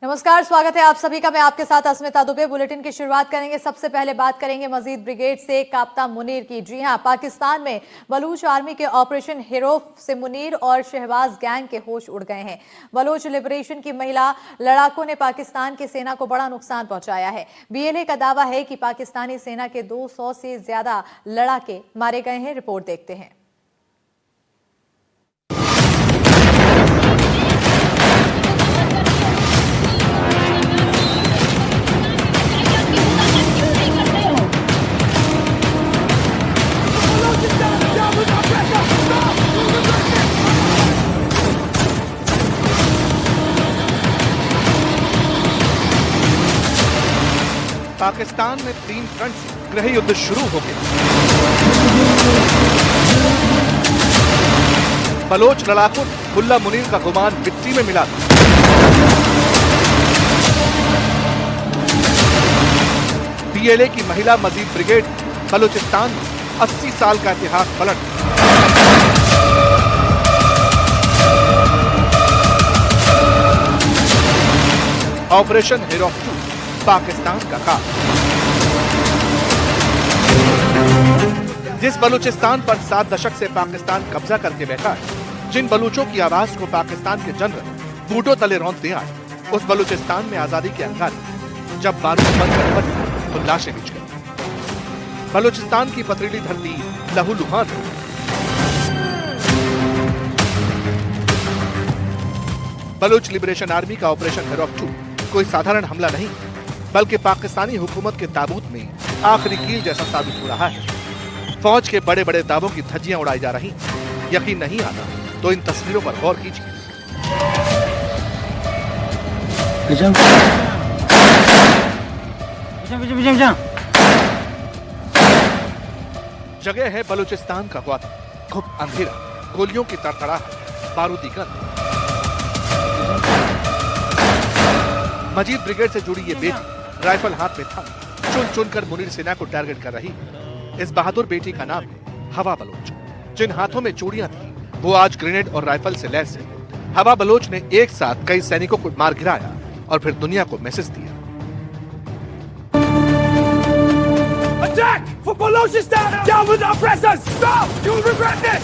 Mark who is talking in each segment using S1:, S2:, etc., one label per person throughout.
S1: नमस्कार, स्वागत है आप सभी का। मैं आपके साथ अस्मिता दुबे। बुलेटिन की शुरुआत करेंगे। सबसे पहले बात करेंगे मजीद ब्रिगेड से काप्ता मुनीर की। जी हां, पाकिस्तान में बलूच आर्मी के ऑपरेशन हिरोफ से मुनीर और शहबाज गैंग के होश उड़ गए हैं। बलूच लिबरेशन की महिला लड़ाकों ने पाकिस्तान की सेना को बड़ा नुकसान पहुंचाया है। बीएलए का दावा है कि पाकिस्तानी सेना के 200 से ज्यादा लड़ाके मारे गए हैं। रिपोर्ट देखते हैं।
S2: पाकिस्तान में 3 फ्रंट से गृह युद्ध शुरू हो गया। बलोच लड़ाकों ने मुल्ला मुनीर का गुमान मिट्टी में मिला दिया। बीएलए की महिला मजीद ब्रिगेड बलूचिस्तान में 80 साल का इतिहास पलट दिया। ऑपरेशन हिरोफ 2 पाकिस्तान का काम। जिस बलूचिस्तान पर 7 दशक से पाकिस्तान कब्जा करके बैठा है, जिन बलूचों की आवाज को पाकिस्तान के जनरल बूटों तले रौंदते आए, उस बलूचिस्तान में आजादी के अंगारे जब बारूद बनकर बची तो लाशें बिछ गई। बलूचिस्तान की पथरीली धरती लहूलुहान है। बलूच लिबरेशन आर्मी का ऑपरेशन हिरोफ 2 कोई साधारण हमला नहीं, बल्कि पाकिस्तानी हुकूमत के ताबूत में आखिरी कील जैसा साबित हो रहा है। फौज के बड़े बड़े दावों की धज्जियां उड़ाई जा रही। यकीन नहीं आता तो इन तस्वीरों पर गौर कीजिए। जगह है बलूचिस्तान का ग्वादर। खूब अंधेरा, गोलियों की तड़तड़ाहट, बारूदी गंध। मजीद ब्रिगेड से जुड़ी ये बेटी राइफल हाथ में थाम चुन चुन कर मुनीर सेना को टारगेट कर रही है। इस बहादुर बेटी का नाम है हवा बलोच। जिन हाथों में चूड़ियां थी, वो आज ग्रेनेड और राइफल से लैस है। हवा बलोच ने एक साथ कई सैनिकों को मार गिराया और फिर दुनिया को मैसेज दिया। Attack for Balochistan! Down with our oppressors! Stop! You will regret this!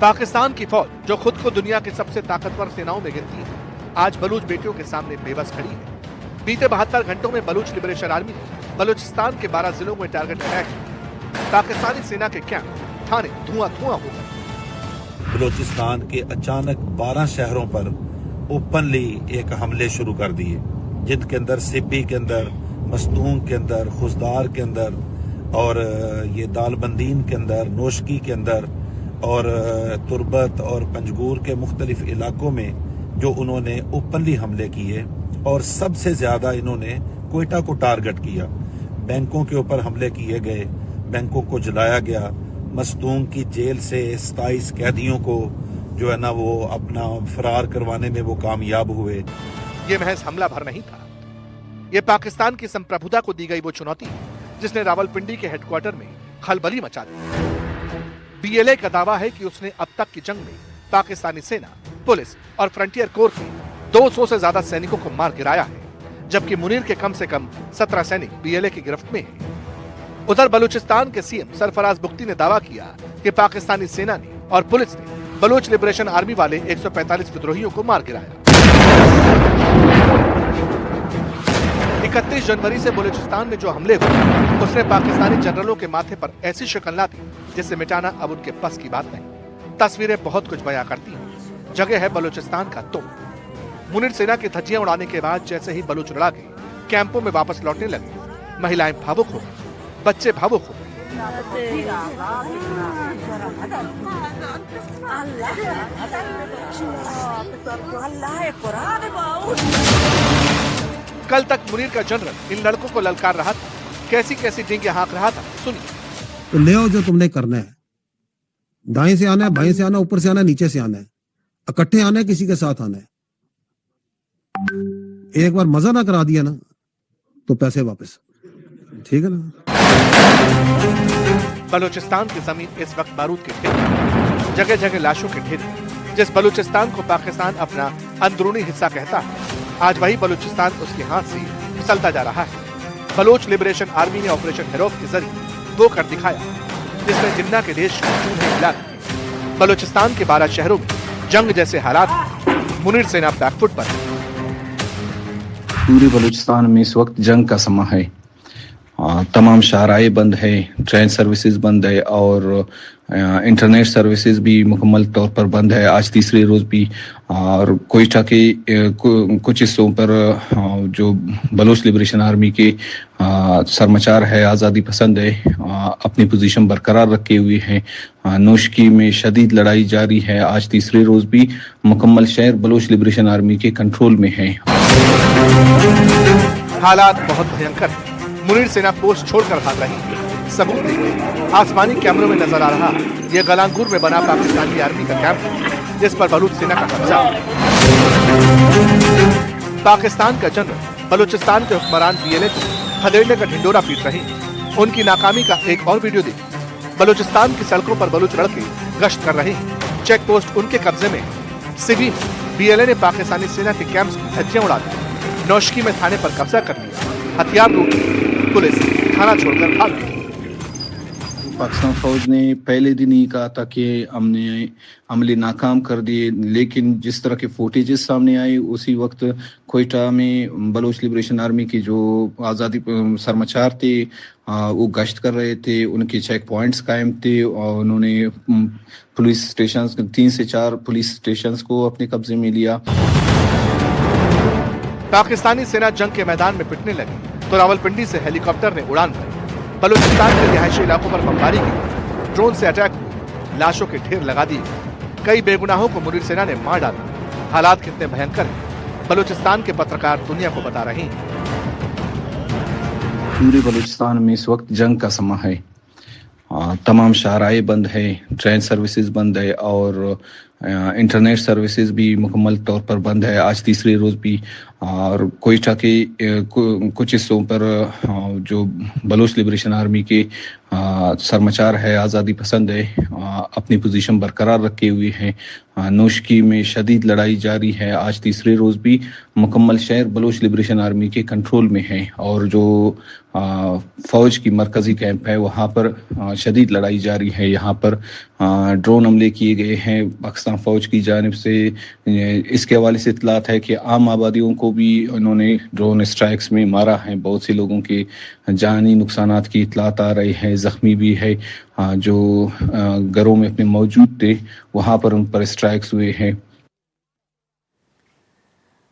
S2: Pakistan की फौज जो खुद को दुनिया की सबसे ताकतवर सेनाओं में गिनती है, आज बलूच बेटियों के सामने बेबस खड़ी है। बीते 72 घंटों में बलूच लिबरेशन आर्मी ने बलूचिस्तान के 12 जिलों में टारगेट अटैक किया। पाकिस्तानी सेना के कैंप, थाने धुआं धुआं हो गए।
S3: बलूचिस्तान के अचानक 12 शहरों पर ओपनली एक हमले शुरू कर दिए, जिनके अंदर सिब्बी के अंदर, मस्तूंग के अंदर, खुजदार के अंदर और ये दालबंदीन के अंदर, नोशकी के अंदर और तुरबत और पंजगूर के मुख्तलिफ इलाकों में जो उन्होंने ओपनली हमले किए। और सबसे ज्यादा इन्होंने कोयटा को टारगेट किया। बैंकों के ऊपर हमले किए गए, बैंकों को जलाया गया। मस्तूंग की जेल से 27 कैदियों को जो है ना वो अपना फरार करवाने में वो कामयाब हुए।
S2: ये महज हमला भर नहीं था, ये पाकिस्तान की संप्रभुता को दी गई वो चुनौती जिसने रावलपिंडी के हेडक्वार्टर में खलबली मचा दी। बीएलए का दावा है कि उसने अब तक की जंग में पाकिस्तानी सेना, पुलिस और फ्रंटियर कोर के 200 से ज्यादा सैनिकों को मार गिराया है, जबकि मुनीर के कम से कम 17 सैनिक बीएलए की गिरफ्त में हैं। उधर बलूचिस्तान के सीएम सरफराज बुख्ती ने दावा किया कि पाकिस्तानी सेना ने और पुलिस ने बलूच लिबरेशन आर्मी वाले 145 विद्रोहियों को मार गिराया। 31 जनवरी से बलूचिस्तान में जो हमले हुए, उसने पाकिस्तानी जनरलों के माथे पर ऐसी शिकन ला दी जिसे मिटाना अब उनके बस की बात नहीं। तस्वीरें बहुत कुछ बयां करती हैं। जगह है बलूचिस्तान का तुम। मुनीर सेना की धज्जियां उड़ाने के बाद जैसे ही बलूच लड़ाके कैंपों में वापस लौटने लगे, महिलाएं भावुक हो गई, बच्चे भावुक हो गए। कल तक मुनीर का जनरल इन लड़कों को ललकार रहा था, कैसी कैसी डींगे हाँक रहा था, सुनिए।
S4: तो ले आओ जो तुमने करना है, दाएं से आना है, बाएं से आना है, ऊपर से आना है, नीचे से आना है, इकट्ठे आना है, किसी के साथ आना है। एक बार मजा ना करा दिया ना तो पैसे वापस, ठीक है ना।
S2: बलूचिस्तान की जमीन इस वक्त बारूद के ढेर, जगह जगह लाशों के ढेर। जिस बलूचिस्तान को पाकिस्तान अपना अंदरूनी हिस्सा कहता है, आज वही बलूचिस्तान उसके हाथ से फिसलता जा रहा है। बलोच लिबरेशन आर्मी ने ऑपरेशन हेरोफ के जरिए वो कर दिखाया जिसने जिन्ना के देश को चूल्हे हिला दिए। बलूचिस्तान के 12 शहरों में जंग जैसे हालात। मुनीर सेना बैकफुट पर।
S5: पूरे बलूचिस्तान में इस वक्त जंग का समय है। तमाम शाहराएं बंद है, ट्रेन सर्विसेज बंद है और इंटरनेट सर्विसेज भी मुकम्मल तौर पर बंद है आज तीसरे रोज भी। और कोयटा के कुछ हिस्सों पर जो बलोच लिबरेशन आर्मी के सरमचार है, आज़ादी पसंद है, अपनी पोजीशन बरकरार रखे हुए हैं। नोशकी में शदीद लड़ाई जारी है आज तीसरे रोज भी। मुकम्मल शहर बलोच लिबरेशन आर्मी के कंट्रोल में है।
S2: हालात बहुत भयंकर। मुनीर सेना पोस्ट छोड़कर भाग रही है। सबूत देखिए, आसमानी कैमरों में नजर आ रहा ये गलांगूर में बना पाकिस्तानी आर्मी का कैंप है जिस पर बलूच सेना का कब्जा। पाकिस्तान का जनरल बलूचिस्तान के हुक्मरान बीएलए को खदेड़ने का ढिंडोरा पीट रहे हैं। उनकी नाकामी का एक और वीडियो देखिए। बलूचिस्तान की सड़कों पर बलूच लड़के गश्त कर रहे हैं। चेक पोस्ट उनके कब्जे में। सिवी बीएलए ने पाकिस्तानी सेना के कैंप्स की धज्जियां उड़ा दी। नौशकी में थाने पर कब्जा कर लिया। हथियार लूट, पुलिस थाना छोड़कर भाग गई।
S5: पाकिस्तान फौज ने पहले दिन ही कहा था कि हमने हमले नाकाम कर दिए, लेकिन जिस तरह के फुटेजेस सामने आए उसी वक्त कोयटा में बलोच लिबरेशन आर्मी की जो आज़ादी सरमचार थे वो गश्त कर रहे थे। उनके चेक पॉइंट्स कायम थे और उन्होंने पुलिस स्टेशन 3 से 4 पुलिस स्टेशंस को अपने कब्जे में लिया।
S2: पाकिस्तानी सेना जंग के मैदान में पिटने लगी तो रावलपिंडी से हेलीकॉप्टर ने उड़ान भरी। बलूचिस्तान के रिहायशी इलाकों पर बमबारी की, ड्रोन से अटैक हुए, लाशों के ढेर लगा दिए। कई बेगुनाहों को मुनीर सेना ने मार डाला। हालात कितने भयंकर हैं, बलूचिस्तान के पत्रकार दुनिया को बता रहे हैं।
S5: पूरे बलूचिस्तान में इस वक्त जंग का समय है। तमाम शाहराएं बंद है, ट्रेन सर्विसेज बंद है और इंटरनेट सर्विसेज भी मुकम्मल तौर पर बंद है आज तीसरे रोज भी। और कोयटा के कुछ हिस्सों पर जो बलोच लिबरेशन आर्मी के सरमचार है, आज़ादी पसंद है, अपनी पोजीशन बरकरार रखे हुए हैं। नोशकी में शदीद लड़ाई जारी है आज तीसरे रोज भी। मुकम्मल शहर बलोच लिबरेशन आर्मी के कंट्रोल में है और जो फौज की मरकजी कैंप है वहाँ पर शदीद लड़ाई जारी है। यहाँ पर ड्रोन हमले किए गए हैं पाकिस्तान फौज की जानिब से। इसके हवाले से इतलात है कि आम आबादियों को भी उन्होंने ड्रोन स्ट्राइक्स में मारा है। बहुत से लोगों के जानी नुकसानात की इतलात आ रही है, जख्मी भी है। जो घरों में अपने मौजूद थे वहाँ पर उन पर स्ट्राइक्स हुए हैं।